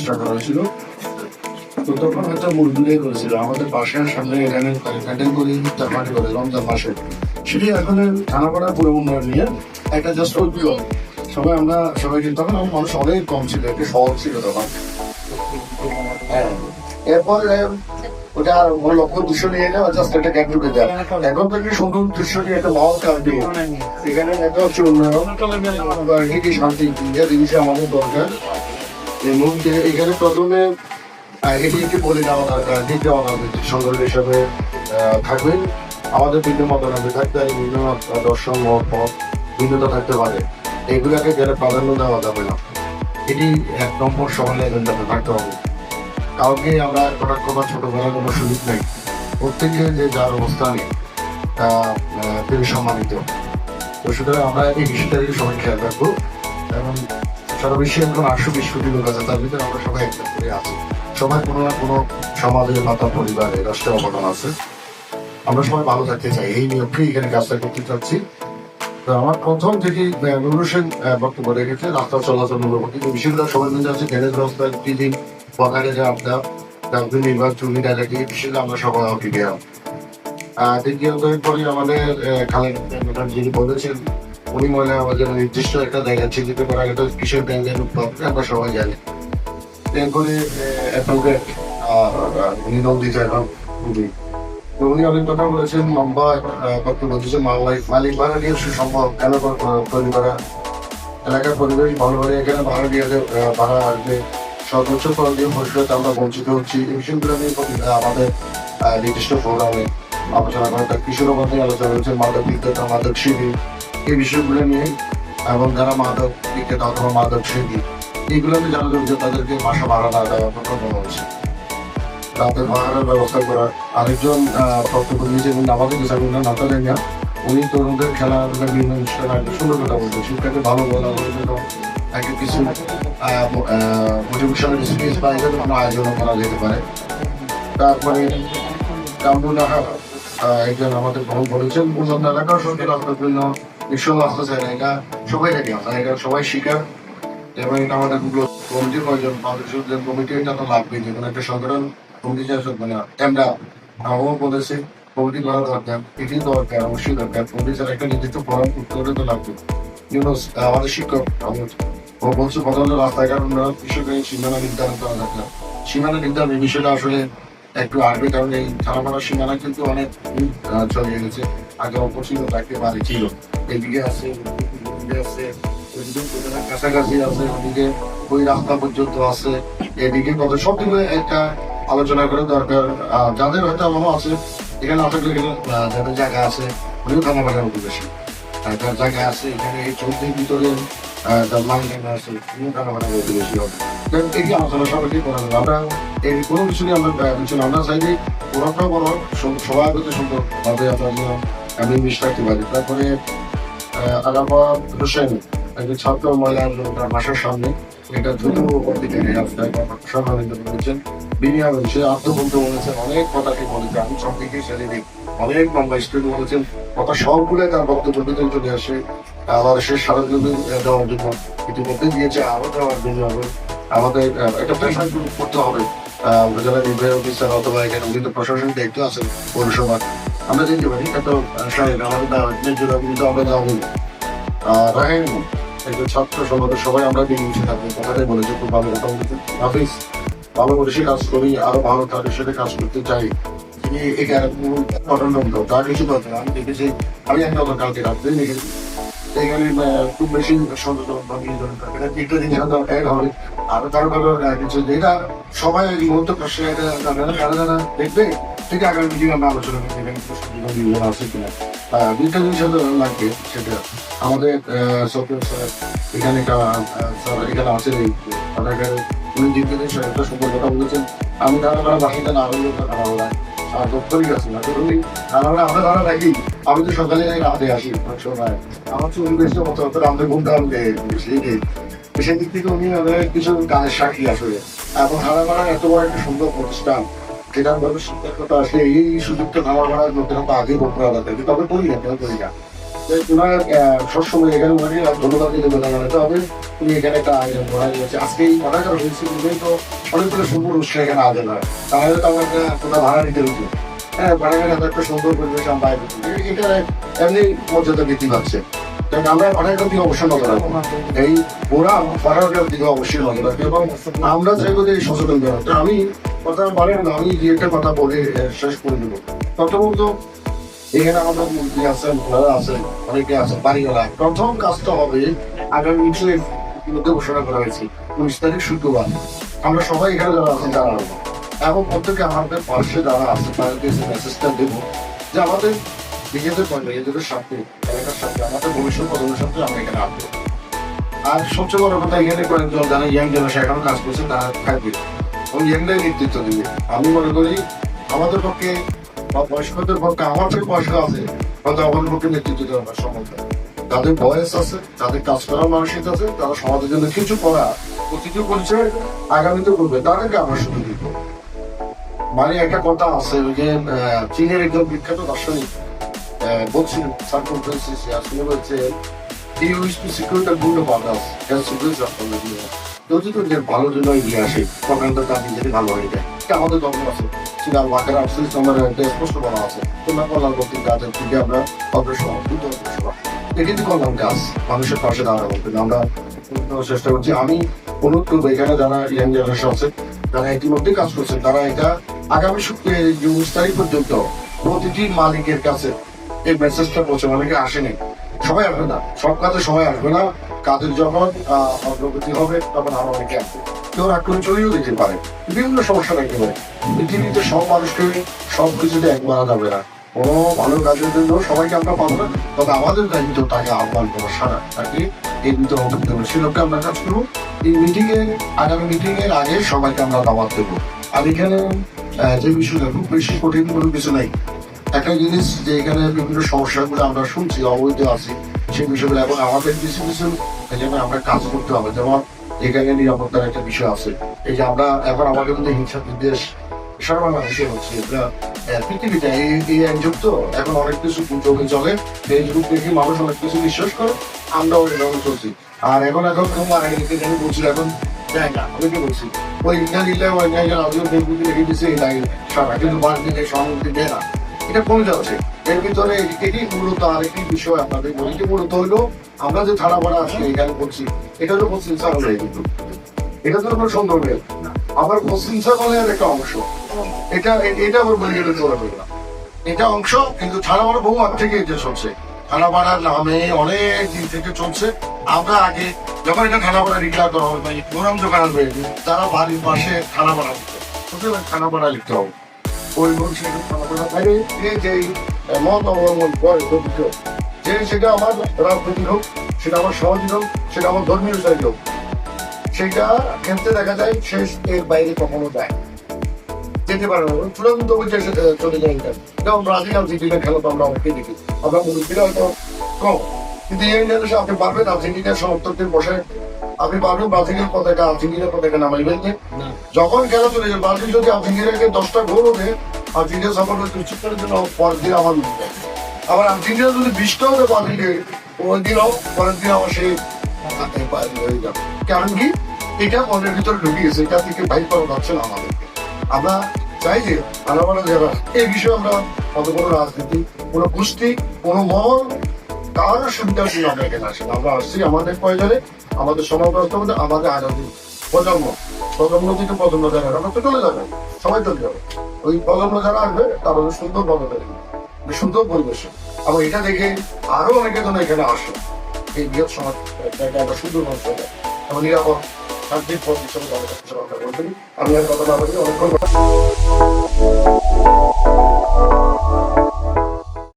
Start করা হয়েছিল। তো তখন হয়তো মুরগিটাই করেছিল আমাদের বাসার সামনে এখানে প্যান্ডেল করে ইফতার পার্টি করে রমজান মাসে। সেটি এখন থানাপাড়া পুরো উন্নয়ন নিয়ে একটা জাস্ট ঐতিহ্য। সবাই কিন্তু তখন মানুষ অনেক কম ছিল, একটু সহজ ছিল তখন। হ্যাঁ, এরপর ওটা কোনো লক্ষ্য দৃশ্য নিয়ে এলে জাস্ট একটা গ্যাপ ঢুকে যায়। এখন তো একটি সুন্দর দৃশ্য নিয়ে একটা মহল কাজ এখানে একটা হচ্ছে উন্নয়ন কি শান্তি জিনিসে আমাদের দরকার। এবং এখানে প্রথমে এটি একটি বলে দেওয়া দরকার, দিতে আমাদের সংগঠন হিসাবে থাকবেন। আমাদের ভিন্ন মতামত থাকতে পারে, ভিন্ন দর্শন মত ভিন্নতা থাকতে পারে, এগুলাকে যারা প্রাধান্য দেওয়া যাবে না। এটি এক নম্বর সমানে এজেন্ডাতে থাকতে হবে। কাউকে আমরা কটাক্ষ বা ছোট করার কোনো সুযোগ নেই। প্রত্যেকে যে যার অবস্থানে তিনি সম্মানিত। তো সুতরাং আমরা এই বিষয়টাকে সবাই খেয়াল রাখবো। এবং সারা বিশ্বে এখন 820 কোটি লোক আছে, তার ভিতরে আমরা সবাই একটা করে আছি। সবাই কোনো না কোনো সমাজের মাতা পরিবারে রাষ্ট্রের অবদান আছে। আমরা সবাই ভালো থাকতে চাই, এই নিয়মকে এখানে কাজটা করতে চাচ্ছি। তো আমার প্রথম থেকেই নুরুল হোসেন বক্তব্য রেখেছে রাস্তা চলাচল অনুমতি বিশেষভাবে সবাই মিলে আছে ড্রেনেজ ব্যবস্থা প্রতিদিন পকারে যে আপনার ডাক্তার নির্বাচন এলাকি বিশেষভাবে আমরা সবাই অভিজ্ঞ। দ্বিতীয়ত এরপরে আমাদের খালেদ যিনি বলেছেন উনি মনে হয় আমাদের নির্দিষ্ট একটা জায়গা চিহ্নিত করা গেল কিসের ব্যাংকের উৎপাদন আমরা সবাই জানি। এরপরে অ্যাডভোকেট নিনন্দিত এবং উনি অনেক কথা বলেছেন, লম্বা বক্তব্য দিয়েছেন। মালিক ভাড়া নিয়ে সুসম্ভব কেন তৈরি করা, এলাকার পরিবেশ ভালো করে এখানে ভাড়া দিয়ে ভাড়া আসবে, সর্বোচ্চ ফল দিয়ে ভবিষ্যতে আমরা বঞ্চিত হচ্ছি। এই বিষয়গুলো নিয়ে আমাদের নির্দিষ্ট প্রোগ্রামে আলোচনা করা, তার কিশোর মধ্যে আলোচনা হয়েছে, মাদক বিক্রেতা, মাদক সেবী, এই বিষয়গুলো নিয়ে। এবং যারা মাদক বিক্রেতা অথবা মাদক সেবী এইগুলো নিয়ে জানা যাবে যে তাদেরকে মাসে ভাড়া না দেওয়ার কথা বলা হচ্ছে, তাদের ভাড়ার ব্যবস্থা করা। আরেকজন বক্তব্য দিয়েছেন আমাদের কিসাগুলো নাতা দেন না, উনি তরুণদের খেলাধুলা বিভিন্ন অনুষ্ঠান আগে সুন্দর কথা বলছেন, শিক্ষাকে ভালো বলা একটা কিছু মোটিভেশনাল স্পিচ বা এদের কোনো আয়োজন করা যেতে পারে। তারপরে কামরুল একজন আমাদের ভ্রমণ বলেছেন উন্নত এলাকার সরকার আপনার জন্য নিঃসঙ্গ আসতে চায় না, এটা সবাই জানি আমরা, এটা সবাই শিকার। এবং এটা আমাদের কমিটির প্রয়োজন, কমিটি এটা তো লাগবে, যে কোনো একটা সংগঠন কমিটি মানে আমরা আমরাও বলেছি কমিটি করা দরকার, এটি দরকার, অবশ্যই দরকার। কমিটি ছাড়া একটা নির্দিষ্ট ফর্ম করতে তো লাগবে। আমাদের শিক্ষক ও বলছে প্রথমত রাস্তাঘাট উন্নয়ন বিষয়কে সীমানা নির্ধারণ করা দরকার। সীমানা নির্ধারণ এই বিষয়টা আসলে একটু আসবে, কারণ এই থানাপাড়ার সীমানা কিন্তু অনেক চলে গেছে। আগে অপছিল থাকতে পারে ছিল, এদিকে আছে আছে কাছাকাছি আছে, ওদিকে ওই রাস্তা পর্যন্ত আছে, এদিকে কত সব দিকে একটা আলোচনা করে দরকার। যাদের হয়তো আমারও আছে এখানে না থাকলে যাদের জায়গা আছে ওই থানাপাড়ার মতো বেশি তার জায়গা আছে এখানে এই চৌধুরীর ভিতরে তার লাইন আছে থানাপাড়ার মতো বেশি হবে। এই আলোচনা সবাইকে করা যাবে। আমরা এই কোনো কিছু নিয়ে আমরা আমরা চাইলে পুরোটা বড় সবাই করতে সুন্দর ভাবে আমরা আমি মিশ থাকতে পারি। তারপরে আলাপাত হোসেন একজন ছাত্র মহিলার তার বাসার সামনে এটা দ্রুত দিকে সম্মানিত করেছেন। বিনিয়া সে আত্মবন্ধু বলেছেন, অনেক কথাকে বলেছে, আমি সব দিকে সেদিকে অনেক লম্বা স্টুডেন্ট বলেছেন, কথা সবগুলো তার বক্তব্য ভিতরে চলে আসে। আবার সে সারা জন্য দেওয়ার জন্য ইতিমধ্যে দিয়েছে, আরো দেওয়ার জন্য হবে। আমাদের একটা প্রেশার করতে হবে যারা নির্বাহী অফিসার অথবা এখানে বিভিন্ন প্রশাসনিক দায়িত্ব আছে পৌরসভা, আমরা যেতে পারি এত সাহেব আমাদের আমরা দেওয়া হলো। রাহেম একজন ছাত্র সমাজের সবাই আমরা মিলেমিশে থাকবো, কথাটাই বলেছে, খুব ভালো কথা বলেছে। হাফিজ ভালো করে সে কাজ করি, আরো ভালো তাদের সাথে কাজ করতে চাই। তিনি এখানে অটনন্দ তার কিছু কথা আমি দেখেছি, আমি একটা কালকে রাত্রে দেখেছি এখানে খুব বেশি সচেতন বা নিয়োজন থাকে একটা জিনিস এক হবে। আরো কারো কারো কিছু যেটা সবাই এই মুহূর্তে প্রশ্ন যারা যারা দেখবে ঠিক আগামী মিটিং আমরা আলোচনা করতে আছে কিনা দুইটা জিনিস লাগবে। সেটা আমাদের এখানে এখানে আছে উনি দ্বিতীয় জিনিস একটা সুন্দর কথা বলেছেন, আমি তারা বাকিটা না হলে খারাপ হয় আর দপ্তরই আছে না আমরা ধরা রাখি। আমি তো সকালে রাতে আসি সময় আমার চুরি বেশি মতো আমাদের ঘুমটা সেই দিক থেকে উনি কিছু গানের সাক্ষী আসলে। এবং ধারাবাড়া এত বড় একটা সুন্দর প্রতিষ্ঠান যেটার ভাবে শিক্ষার কথা আসলে এই সুযোগটা ধারাবাড়ার লোকের আগে বলতে হবে, তবে করি না কেন করি না। তোমার সবসময় এখানে ওনাকে ধন্যবাদ দিতে জানাতে হবে। তুমি এখানে একটা আয়োজন করা হয়েছে আজকে এই অনেক হয়েছে, তো অনেকগুলো সুন্দর অনুষ্ঠান এখানে আয়োজন হয়, তাহলে তো আমাকে কোথাও ভাড়া নিতে হতো। হ্যাঁ, ভাড়া নিয়ে একটা সুন্দর পরিবেশ আমরা বাইরে, এটা এমনি মর্যাদা বৃদ্ধি পাচ্ছে। আমরা অনেক দিকে অবশ্যই নজর রাখবো, এই ওরা ভাড়াটার দিকে অবশ্যই নজর রাখবো এবং আমরা চাইবো যে সচেতন করা। আমি কথা বলেন না, আমি যে একটা কথা বলে শেষ করে দেবো। প্রথমত এখানে আমাদের মন্ত্রী আছেন, ওনারা আছেন, অনেকে আছেন বাড়িওয়ালা। প্রথম কাজটা হবে আগামী মিছিলের মধ্যে ঘোষণা করা হয়েছে 19 তারিখ শুক্রবার। আমরা সবাই এখানে যারা আছেন যারা আসবো এবং প্রত্যেকে আমাদের পাশে যারা আছে তাদেরকে মেসেজটা দেবো যে আমাদের নিজেদের পয়েন্ট নিজেদের সাথে এলাকার সাথে আমাদের ভবিষ্যৎ প্রজন্মের সাথে আমরা এখানে আসবো। আর সবচেয়ে বড় কথা এখানে কয়েকজন যারা ইয়াং জেনারেশন এখনো কাজ করছে তারা থাকবে এবং ইয়াংদের নেতৃত্ব দিবে। আমি মনে করি আমাদের পক্ষে বা বয়স্কদের পক্ষে, আমার থেকে বয়স্ক আছে হয়তো আমাদের পক্ষে নেতৃত্ব দেওয়া সম্ভব। তাদের বয়স আছে, তাদের কাজ করার মানসিক আছে, তারা সমাজের জন্য কিছু করা প্রতিটি পরিচয় আগামীতে করবে, তাদেরকে আমরা সুযোগ দিব। মানে একটা কথা আছে যে চীনের একজন বিখ্যাত দার্শনিক বলছিলেন সার্কুল ফ্রান্সিস আসলে বলছে he used to secure the good of others and secure the from the good. যদি তো যে ভালো জন্য এগিয়ে আসে তখন তো তার নিজেরই ভালো হয়ে যায়। এটা আমাদের ধর্ম আছে, সেটা ওয়াকার আফসোস আমার স্পষ্ট বলা আছে, তোমরা কল্যাণ করতে কাজের থেকে আমরা অগ্রসর দ্রুত অগ্রসর। এটি তো কল্যাণ কাজ, মানুষের পাশে দাঁড়ানো করতে আমরা চেষ্টা করছি। আমি অনুরোধ করবো এখানে যারা ইয়াং জেনারেশন আছে, যারা ইতিমধ্যে কাজ করছে, তারা এটা আগামী 19 তারিখ পর্যন্ত প্রতিটি মালিকের কাছে এই মেসেজটা পৌঁছে। অনেকে আসেনি, সবাই আসবে না, সব কাজে সবাই আসবে না। কাজের যখন অগ্রগতি হবে তখন আরো অনেকে আসবে, কেউ রাগ করে চলেও যেতে পারে, বিভিন্ন সমস্যা থাকতে পারে। পৃথিবীতে সব মানুষকে সব কিছুতে এক মারা যাবে না, কোনো ভালো কাজের জন্য সবাইকে আমরা পাবো না, তবে আমাদের দায়িত্ব তাকে আহ্বান করা সারা তাকে এই ভিতরে অন্তর্ভুক্ত হবে। সেলোকে আমরা কাজ করবো। এই মিটিং এর আগামী মিটিং এর আগে সবাইকে আমরা দাওয়াত দেবো। আর এখানে যে বিষয়টা খুব বেশি কঠিন কোনো কিছু নাই। একটা জিনিস যে এখানে বিভিন্ন সমস্যাগুলো আমরা শুনছি, অবৈধ আছি সেই বিষয়গুলো, এবং আমাদের কিছু কিছু এখানে আমরা কাজ করতে হবে। যেমন এখানে নিরাপত্তার একটা বিষয় আছে, এই যে আমরা এখন আমাদের মধ্যে হিংসা বিদ্বেষ সারা বাংলাদেশে হচ্ছে। পৃথিবীতে এই একযুগ তো এখন অনেক কিছু চোখে চলে, ফেসবুক দেখে মানুষ অনেক কিছু বিশ্বাস করে, আমরা ওইভাবে চলছি। আর এখন এখানে বলছি এখন দেয় না, অনেকে বলছি ওই ইন্ডিয়া ওই আমিও ফেসবুকে লিখে দিচ্ছে এই লাগে সারা, কিন্তু বাদ দিলে সহানুভূতি দেয় না, এটা কমে যাচ্ছে। এর ভিতরে এটি মূলত আরেকটি বিষয় আপনাদের বলি, মূলত হইলো আমরা যে থানা ভাড়া আসলে এখানে করছি, এটা হলো পশ্চিম ছাগল, এটা তো কোনো সন্দেহ নেই। আবার পশ্চিম ছাগলের একটা অংশ, এটা আবার বলে গেলে চলে না, এটা অংশ কিন্তু থানা ভাড়া বহু আগ থেকে এটা চলছে। থানা ভাড়ার নামে অনেক দিন থেকে চলছে। আমরা আগে যখন এটা থানা ভাড়া ডিক্লার করা হবে, গরম যখন আসবে তারা বাড়ির পাশে থানা ভাড়া দিতে, থানা ভাড়া লিখতে হবে। ওই সেটা আমার রাজনৈতিক হোক, সেটা আমার সামাজিক হোক, সেটা আমার ধর্মীয় চাই হোক, সেটা ক্ষেত্রে দেখা যায় শেষ এর বাইরে কখনো যায় যেতে পারে না, চূড়ান্ত চলে যায়। যেমন ব্রাজিল আর্জেন্টিনা খেলা তো আমরা অনেকেই দেখি, আমরা মুরব্বীরা হয়তো কম, কিন্তু এই জিনিসে আপনি পারবেন আর্জেন্টিনার সমর্থকদের বসে আপনি পারবেন ব্রাজিলের পতাকা আর্জেন্টিনার পতাকা নামাইবেন যে যখন খেলা চলে যায়। ব্রাজিল যদি আর্জেন্টিনাকে 10টা গোল ওঠে, আর্জেন্টিনা সাপোর্টার কিছুক্ষণের জন্য পরের দিন আমার মিলবে। আবার আর্জেন্টিনা যদি 20টা হতে ব্রাজিলকে ওই দিনও পরের দিন আমার সেই হয়ে যাবে। কারণ কি এটা মনের ভিতরে ঢুকে গেছে, এটা থেকে বাইর করা যাচ্ছে না আমাদেরকে। আমরা চাই যে আলাদা যারা এই বিষয়ে আমরা কত কোনো রাজনীতি, কোনো গোষ্ঠী, কোনো মহল কারোর সুবিধার জন্য আমরা এখানে আসি। আমরা আসছি আমাদের প্রয়োজনে, আমাদের সমাজ বাস্তবতা, আমাদের আগামী প্রজন্ম থেকে প্রজন্ম যারা আমরা তো চলে যাবে, সবাই চলে যাবে। ওই প্রজন্ম যারা আসবে তারা সুন্দর বদলে সুন্দর পরিবেশে, এবং এটা দেখে আরো অনেকে যেন এখানে আসে, এই বৃহৎ সমাজ একটা সুন্দর মানুষ হয়ে যায় এবং নিরাপদ শান্তির পথ হিসেবে আমি আর কথা না বলি অনেকক্ষণ